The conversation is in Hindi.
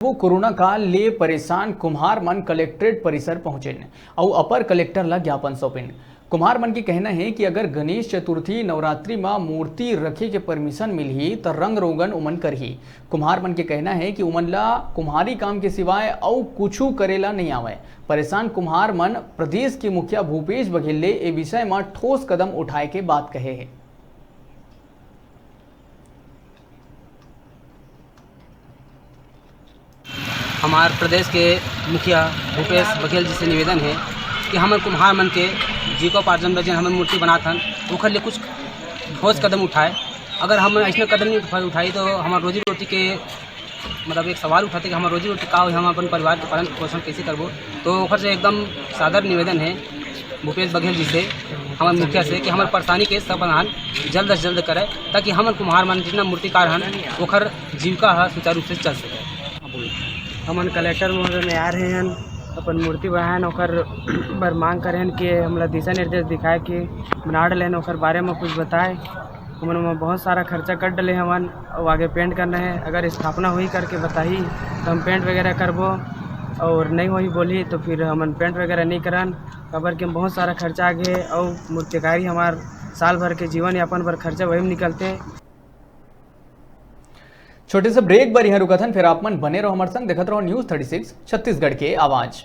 वो कोरोना काल ले परेशान कुम्हार मन कलेक्ट्रेट परिसर पहुंचे और अपर कलेक्टर ला ज्ञापन सौंपिन। कुम्हार मन की कहना है कि अगर गणेश चतुर्थी नवरात्रि में मूर्ति रखे के परमिशन मिलही तो रंग रोगन उमन करही। कुम्हार मन के कहना है कि उमन ला कुम्हारी काम के सिवाय और कुछ करेला नहीं आवे। परेशान कुम्हार मन प्रदेश के मुखिया भूपेश बघेल ले ए विषय में ठोस कदम उठाए के बात कहे है। हमारे प्रदेश के मुखिया भूपेश बघेल जी से निवेदन है कि हमारे कुम्हार मन के जीविकोपार्जन में हमें मूर्ति बनाथन ओखर लिए कुछ ठोस कदम उठाए। अगर हम ऐसे कदम नहीं उठाई तो हमारे रोजी रोटी के मतलब एक सवाल उठाते कि हमारे रोजी रोटी का हो, हम अपन परिवार के पालन पोषण कैसे करबो। तो ओखर से एकदम सादर निवेदन है भूपेश बघेल जी से हमारे मुखिया से कि हमारे परेशानी के समाधान जल्द से जल्द करे ताकि हमारे कुम्हार मन जितना मूर्तिकार हैं ओखर जीविका सुचारू रूप से चल सके। हमन कलेक्टर महोदय में आ रहे हैं अपन मूर्ति बनाए ओकर बर मांग करे हैं कि हमला दिशा निर्देश दिखाए कि बना डले ओकर बारे में कुछ बताए। हमन में बहुत सारा खर्चा कर डले हमन और आगे पेंट करना है। अगर स्थापना हुई करके बताही तो हम पेंट वगैरह करबो और नहीं हुई बोली तो फिर हमन पेंट वगैरह नहीं करन। खबर के बहुत सारा खर्चा आगे और मूर्तिकारी हमार साल भर के जीवन यापन पर खर्चा वही में निकलते। छोटे से ब्रेक बर यहाँ रुकथन, फिर आप मन बने रहो हमारे संग, देखत रहो न्यूज़ 36 छत्तीसगढ़ के आवाज।